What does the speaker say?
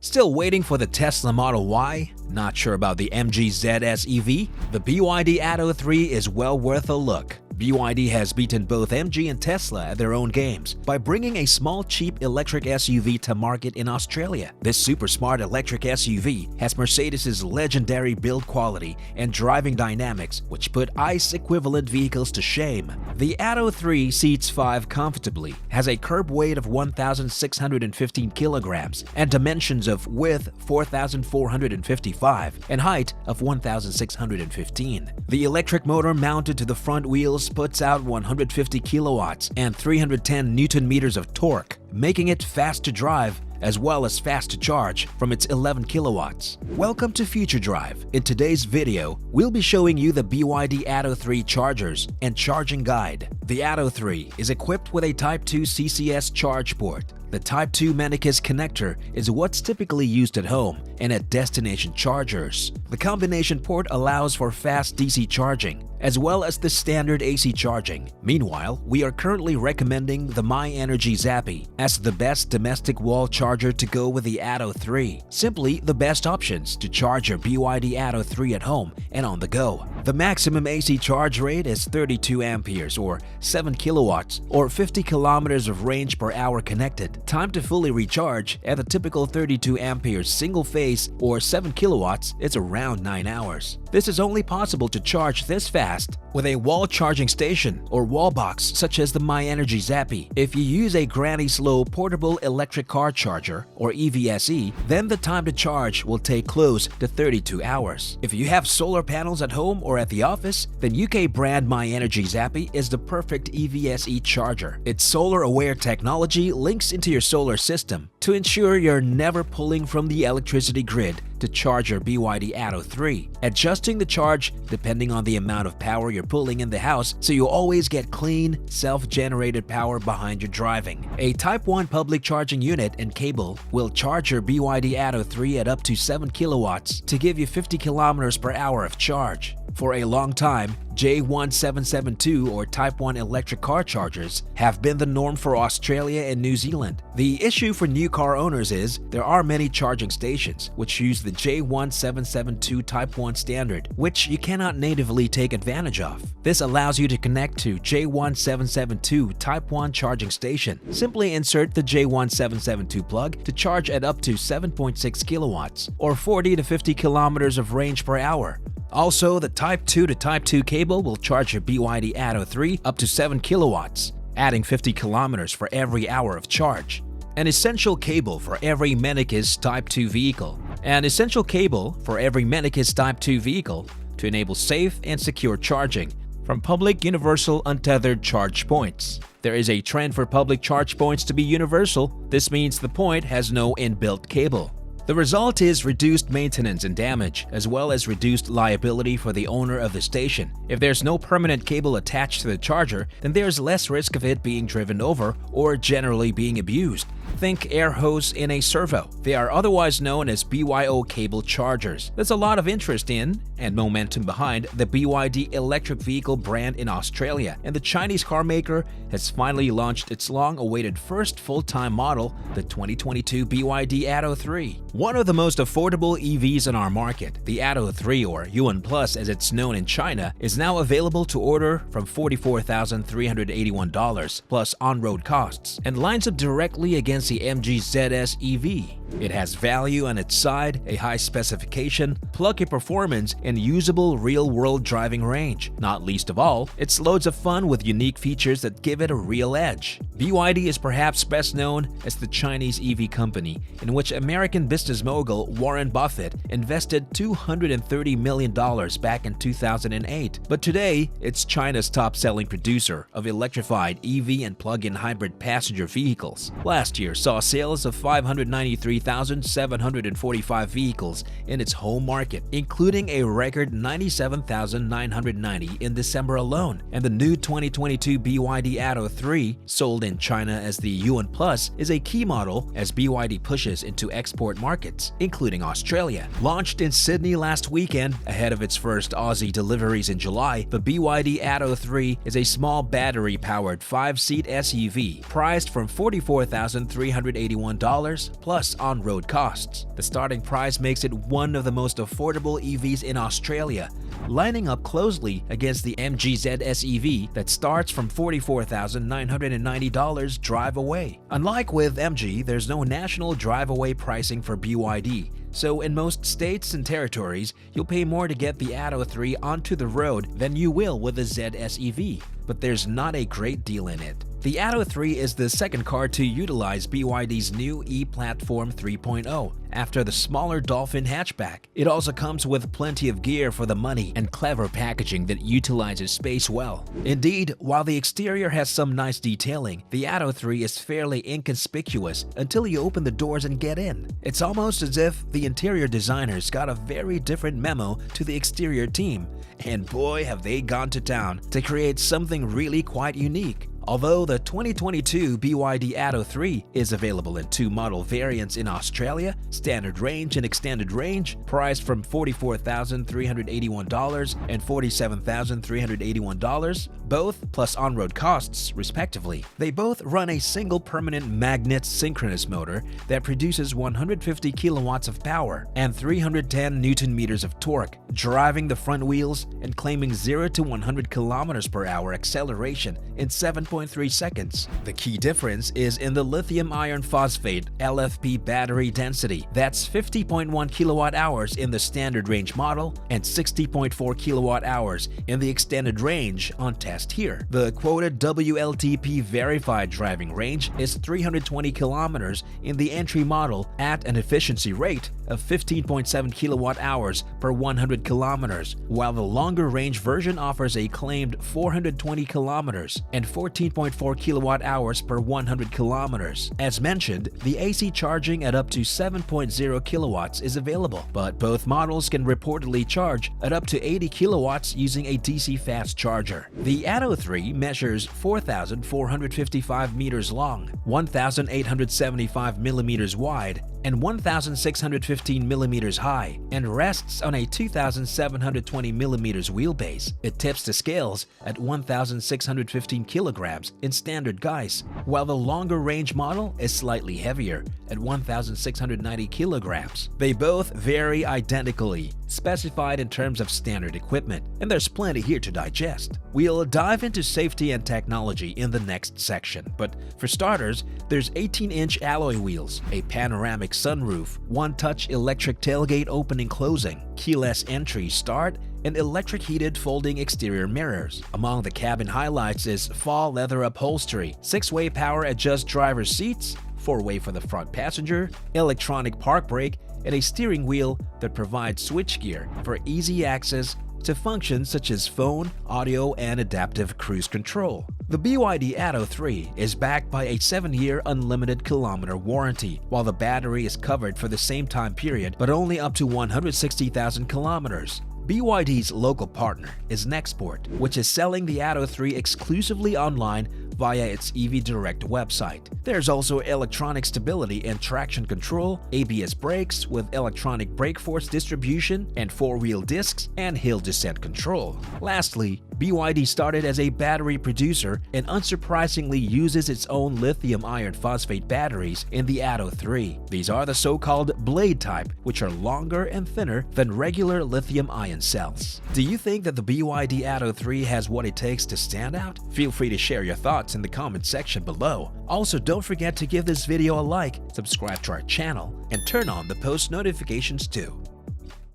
Still waiting for the Tesla Model Y? Not sure about the MG ZS EV? The BYD Atto 3 is well worth a look. BYD has beaten both MG and Tesla at their own games by bringing a small, cheap electric SUV to market in Australia. This super smart electric SUV has Mercedes' legendary build quality and driving dynamics, which put ICE-equivalent vehicles to shame. The Atto 3 seats 5 comfortably, has a curb weight of 1,615 kilograms and dimensions of width 4,455 and height of 1,615. The electric motor mounted to the front wheels puts out 150 kilowatts and 310 Newton meters of torque, making it fast to drive as well as fast to charge from its 11 kilowatts. Welcome to Future Drive. In today's video, we'll be showing you the BYD Atto 3 chargers and charging guide. The Atto 3 is equipped with a Type 2 CCS charge port. The Type 2 Manicus connector is what's typically used at home and at destination chargers. The combination port allows for fast DC charging, as well as the standard AC charging. Meanwhile, we are currently recommending the MyEnergy Zappi as the best domestic wall charger to go with the Atto 3. Simply the best options to charge your BYD Atto 3 at home and on the go. The maximum AC charge rate is 32 amperes or 7 kilowatts or 50 kilometers of range per hour connected. Time to fully recharge at the typical 32 amperes single phase or 7 kilowatts is around 9 hours. This is only possible to charge this fast with a wall charging station or wall box such as the MyEnergy Zappi. If you use a granny slow portable electric car charger or EVSE, then the time to charge will take close to 32 hours. If you have solar panels at home or at the office, then UK brand MyEnergy Zappi is the perfect EVSE charger. Its solar-aware technology links into your solar system to ensure you're never pulling from the electricity grid to charge your BYD Atto 3, adjusting the charge depending on the amount of power you're pulling in the house so you always get clean, self-generated power behind your driving. A Type 1 public charging unit and cable will charge your BYD Atto 3 at up to 7 kilowatts to give you 50 kilometers per hour of charge. For a long time, J1772 or Type 1 electric car chargers have been the norm for Australia and New Zealand. The issue for new car owners is there are many charging stations which use the J1772 Type 1 standard, which you cannot natively take advantage of. This allows you to connect to J1772 Type 1 charging station. Simply insert the J1772 plug to charge at up to 7.6 kilowatts or 40 to 50 kilometers of range per hour. Also, the Type 2 to Type 2 cable will charge your BYD Atto 3 up to 7 kilowatts, adding 50 kilometers for every hour of charge. An essential cable for every Manicus Type 2 vehicle. An essential cable for every Manicus Type 2 vehicle to enable safe and secure charging from public universal untethered charge points. There is a trend for public charge points to be universal. This means the point has no inbuilt cable. The result is reduced maintenance and damage, as well as reduced liability for the owner of the station. If there's no permanent cable attached to the charger, then there's less risk of it being driven over or generally being abused. Think air hose in a servo. They are otherwise known as BYO cable chargers. There's a lot of interest in and momentum behind the BYD electric vehicle brand in Australia, and the Chinese car maker has finally launched its long-awaited first full-time model, the 2022 BYD Atto 3. One of the most affordable EVs in our market, the Atto 3 or Yuan Plus as it's known in China, is now available to order from $44,381 plus on-road costs and lines up directly against the MG ZS EV. It has value on its side, a high specification, plucky performance, and usable real-world driving range. Not least of all, it's loads of fun with unique features that give it a real edge. BYD is perhaps best known as the Chinese EV company, in which American business mogul Warren Buffett invested $230 million back in 2008. But today, it's China's top-selling producer of electrified EV and plug-in hybrid passenger vehicles. Last year saw sales of 593,745 vehicles in its home market, including a record 97,990 in December alone. And the new 2022 BYD Atto 3, sold in China as the Yuan Plus, is a key model as BYD pushes into export markets markets, including Australia. Launched in Sydney last weekend, ahead of its first Aussie deliveries in July, the BYD Atto 3 is a small battery-powered 5-seat SUV priced from $44,381 plus on-road costs. The starting price makes it one of the most affordable EVs in Australia, lining up closely against the MG ZS EV that starts from $44,990 drive-away. Unlike with MG, there's no national drive-away pricing for BYD, so in most states and territories, you'll pay more to get the Atto 3 onto the road than you will with the ZS EV, but there's not a great deal in it. The Atto 3 is the second car to utilize BYD's new E-Platform 3.0 after the smaller Dolphin hatchback. It also comes with plenty of gear for the money and clever packaging that utilizes space well. Indeed, while the exterior has some nice detailing, the Atto 3 is fairly inconspicuous until you open the doors and get in. It's almost as if the interior designers got a very different memo to the exterior team, and boy have they gone to town to create something really quite unique. Although the 2022 BYD Atto 3 is available in two model variants in Australia, standard range and extended range, priced from $44,381 and $47,381, both plus on-road costs, respectively. They both run a single permanent magnet synchronous motor that produces 150 kilowatts of power and 310 Newton-meters of torque, driving the front wheels and claiming 0 to 100 kilometers per hour acceleration in 7.3 seconds. The key difference is in the lithium iron phosphate LFP battery density. That's 50.1 kilowatt hours in the standard range model and 60.4 kilowatt hours in the extended range on test here. The quoted WLTP verified driving range is 320 kilometers in the entry model at an efficiency rate of 15.7 kilowatt hours per 100 kilometers, while the longer range version offers a claimed 420 kilometers and 14.4 kilowatt hours per 100 kilometers. As mentioned, the AC charging at up to 7.0 kilowatts is available, but both models can reportedly charge at up to 80 kilowatts using a DC fast charger. The Atto 3 measures 4,455 meters long, 1,875 millimeters wide, and 1,615 millimeters high, and rests on a 2,720 millimeters wheelbase. It tips the scales at 1,615 kilograms in standard guise, while the longer range model is slightly heavier at 1,690 kilograms. They both vary identically, specified in terms of standard equipment, and there's plenty here to digest. We'll dive into safety and technology in the next section, but for starters, there's 18-inch alloy wheels, a panoramic sunroof, one-touch electric tailgate opening closing, keyless entry start, and electric heated folding exterior mirrors. Among the cabin highlights is faux leather upholstery, 6-way power adjust driver's seats, 4-way for the front passenger, electronic park brake, and a steering wheel that provides switchgear for easy access to functions such as phone, audio, and adaptive cruise control. The BYD Atto 3 is backed by a 7-year unlimited kilometer warranty, while the battery is covered for the same time period but only up to 160,000 kilometers. BYD's local partner is Nexport, which is selling the Atto 3 exclusively online via its EV Direct website. There's also electronic stability and traction control, ABS brakes with electronic brake force distribution and 4-wheel discs, and hill descent control. Lastly, BYD started as a battery producer and unsurprisingly uses its own lithium iron phosphate batteries in the Atto 3. These are the so-called blade type, which are longer and thinner than regular lithium ion cells. Do you think that the BYD Atto 3 has what it takes to stand out? Feel free to share your thoughts in the comment section below. Also, don't forget to give this video a like, subscribe to our channel, and turn on the post notifications too.